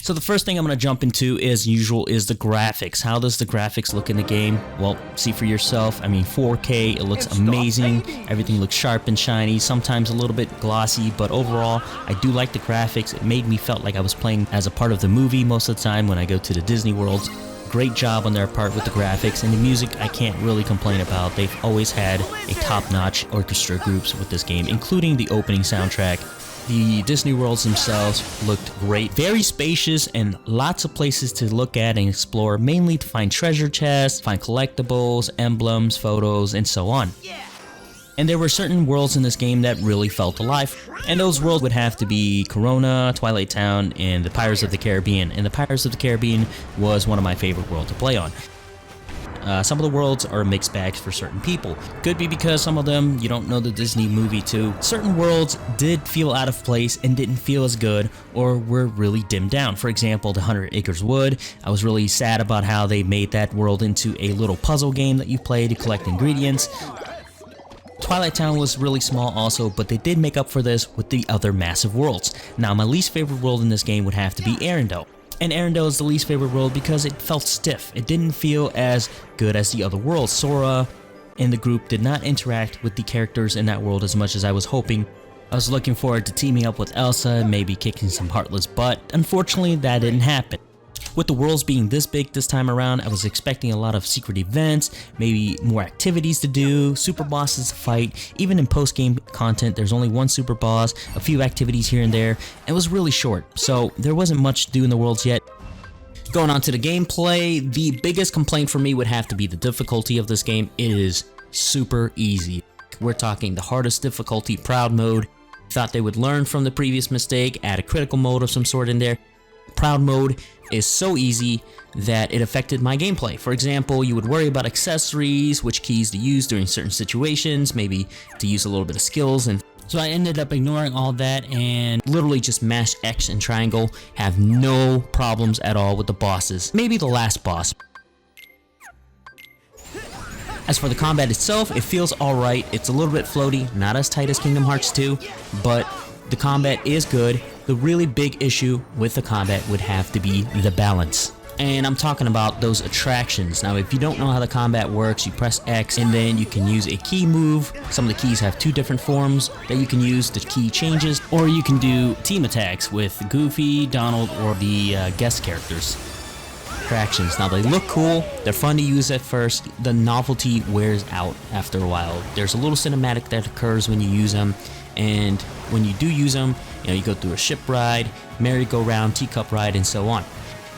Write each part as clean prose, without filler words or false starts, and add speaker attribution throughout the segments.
Speaker 1: So the first thing I'm going to jump into, as usual, is the graphics. How does the graphics look in the game? Well, see for yourself. I mean, 4K, it looks amazing. Everything looks sharp and shiny, sometimes a little bit glossy, but overall, I do like the graphics. It made me felt like I was playing as a part of the movie most of the time when I go to the Disney Worlds. Great job on their part with the graphics, and the music I can't really complain about. They've always had a top-notch orchestra groups with this game, including the opening soundtrack. The Disney Worlds themselves looked great, very spacious, and lots of places to look at and explore, mainly to find treasure chests, find collectibles, emblems, photos, and so on. And there were certain worlds in this game that really felt alive, and those worlds would have to be Corona, Twilight Town, and the Pirates of the Caribbean. And the Pirates of the Caribbean was one of my favorite worlds to play on. Some of the worlds are mixed bags for certain people. Could be because some of them you don't know the Disney movie too. Certain worlds did feel out of place and didn't feel as good, or were really dimmed down. For example, the 100 Acres Wood. I was really sad about how they made that world into a little puzzle game that you play to collect ingredients. Twilight Town was really small also, but they did make up for this with the other massive worlds. Now, my least favorite world in this game would have to be Arendelle. And Arendelle is the least favorite world because it felt stiff. It didn't feel as good as the other worlds. Sora and the group did not interact with the characters in that world as much as I was hoping. I was looking forward to teaming up with Elsa and maybe kicking some Heartless butt. Unfortunately, that didn't happen. With the worlds being this big this time around, I was expecting a lot of secret events, maybe more activities to do, super bosses to fight. Even in post-game content, there's only one super boss, a few activities here and there. It was really short, so there wasn't much to do in the worlds yet. Going on to the gameplay, the biggest complaint for me would have to be the difficulty of this game. It is super easy. We're talking the hardest difficulty, Proud Mode. Thought they would learn from the previous mistake, add a critical mode of some sort in there. Proud Mode is so easy that it affected my gameplay. For example, you would worry about accessories, which keys to use during certain situations, maybe to use a little bit of skills, and so I ended up ignoring all that and literally just mash X and triangle, have no problems at all with the bosses. Maybe the last boss. As for the combat itself, it feels alright. It's a little bit floaty, not as tight as Kingdom Hearts 2, but the combat is good. The really big issue with the combat would have to be the balance. And I'm talking about those attractions. Now, if you don't know how the combat works, you press X and then you can use a key move. Some of the keys have two different forms that you can use. The key changes, or you can do team attacks with Goofy, Donald, or the guest characters. Attractions. Now, they look cool. They're fun to use at first. The novelty wears out after a while. There's a little cinematic that occurs when you use them. And when you do use them, you go through a ship ride, merry-go-round, teacup ride, and so on.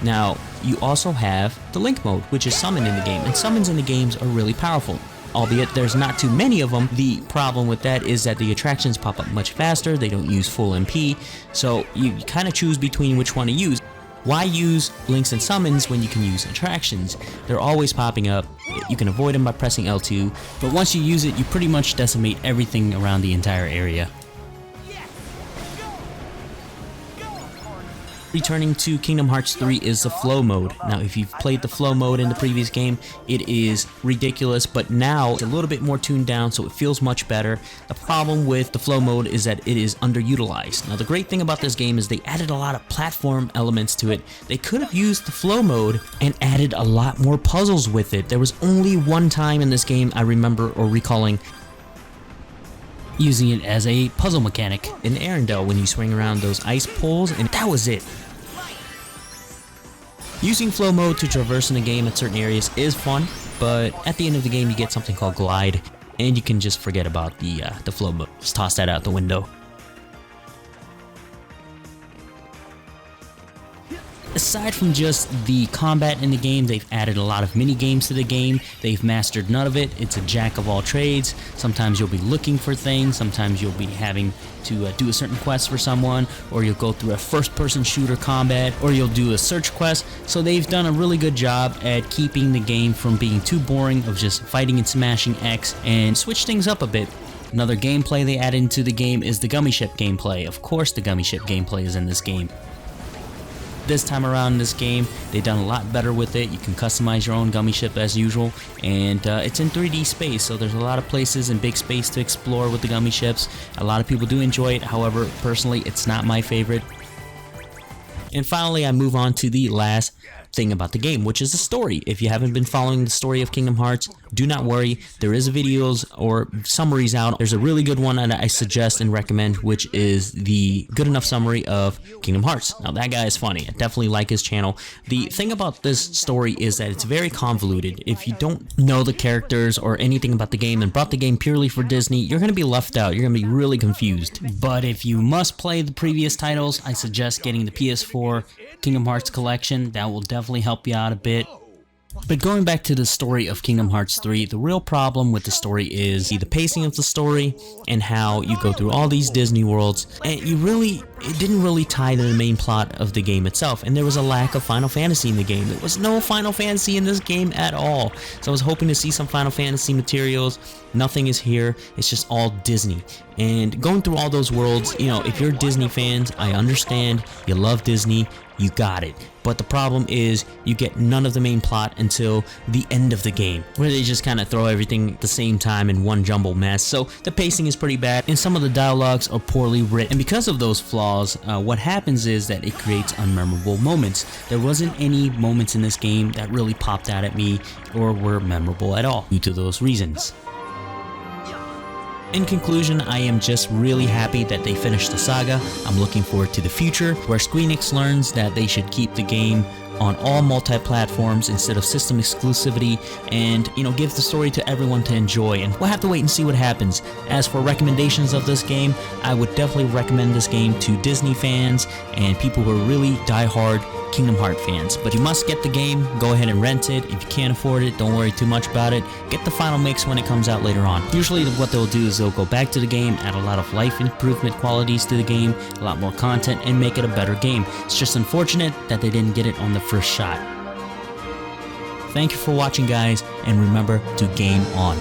Speaker 1: Now, you also have the Link mode, which is summon in the game, and summons in the games are really powerful. Albeit there's not too many of them, the problem with that is that the attractions pop up much faster, they don't use full MP, so you kind of choose between which one to use. Why use links and summons when you can use attractions? They're always popping up. You can avoid them by pressing L2, but once you use it, you pretty much decimate everything around the entire area. Returning to Kingdom Hearts 3 is the flow mode. Now, if you've played the flow mode in the previous game, it is ridiculous, but now it's a little bit more tuned down, so it feels much better. The problem with the flow mode is that it is underutilized. Now, the great thing about this game is they added a lot of platform elements to it. They could have used the flow mode and added a lot more puzzles with it. There was only one time in this game I remember or recalling using it as a puzzle mechanic in Arendelle when you swing around those ice poles, and that was it. Using flow mode to traverse in the game at certain areas is fun, but at the end of the game you get something called glide, and you can just forget about the flow mode. Just toss that out the window. Aside from just the combat in the game, they've added a lot of mini games to the game. They've mastered none of it. It's a jack of all trades. Sometimes you'll be looking for things, sometimes you'll be having to do a certain quest for someone, or you'll go through a first-person shooter combat, or you'll do a search quest. So they've done a really good job at keeping the game from being too boring of just fighting and smashing X, and switch things up a bit. Another gameplay they added into the game is the Gummy Ship gameplay. Of course the Gummy Ship gameplay is in this game. This time around in this game, they've done a lot better with it. You can customize your own gummy ship as usual, and it's in 3D space, so there's a lot of places and big space to explore with the gummy ships. A lot of people do enjoy it, however, personally, it's not my favorite. And finally, I move on to the last thing about the game, which is the story. If you haven't been following the story of Kingdom Hearts, do not worry. There is videos or summaries out. There's a really good one that I suggest and recommend, which is the Good Enough Summary of Kingdom Hearts. Now that guy is funny. I definitely like his channel. The thing about this story is that it's very convoluted. If you don't know the characters or anything about the game and brought the game purely for Disney, you're going to be left out. You're going to be really confused. But if you must play the previous titles, I suggest getting the PS4 Kingdom Hearts collection. That will definitely help you out a bit. But going back to the story of Kingdom Hearts 3, the real problem with the story is the pacing of the story and how you go through all these Disney worlds, and it didn't really tie to the main plot of the game itself, and there was a lack of Final Fantasy in the game. There was no Final Fantasy in this game at all. So I was hoping to see some Final Fantasy materials. Nothing is here. It's just all Disney. And going through all those worlds, you know, if you're Disney fans, I understand. You love Disney. You got it. But the problem is you get none of the main plot until the end of the game, where they just kind of throw everything at the same time in one jumble mess. So the pacing is pretty bad, and some of the dialogues are poorly written. And because of those flaws, what happens is that it creates unmemorable moments. There wasn't any moments in this game that really popped out at me or were memorable at all due to those reasons. In conclusion, I am just really happy that they finished the saga. I'm looking forward to the future, where Square Enix learns that they should keep the game on all multi-platforms instead of system exclusivity, and give the story to everyone to enjoy, and we'll have to wait and see what happens. As for recommendations of this game, I would definitely recommend this game to Disney fans and people who are really die-hard Kingdom Hearts fans. But you must get the game. Go ahead and rent it. If you can't afford it, don't worry too much about it. Get the final mix when it comes out later on. Usually what they'll do is they'll go back to the game, add a lot of life improvement qualities to the game, a lot more content, and make it a better game. It's just unfortunate that they didn't get it on the first shot. Thank you for watching, guys, and remember to game on.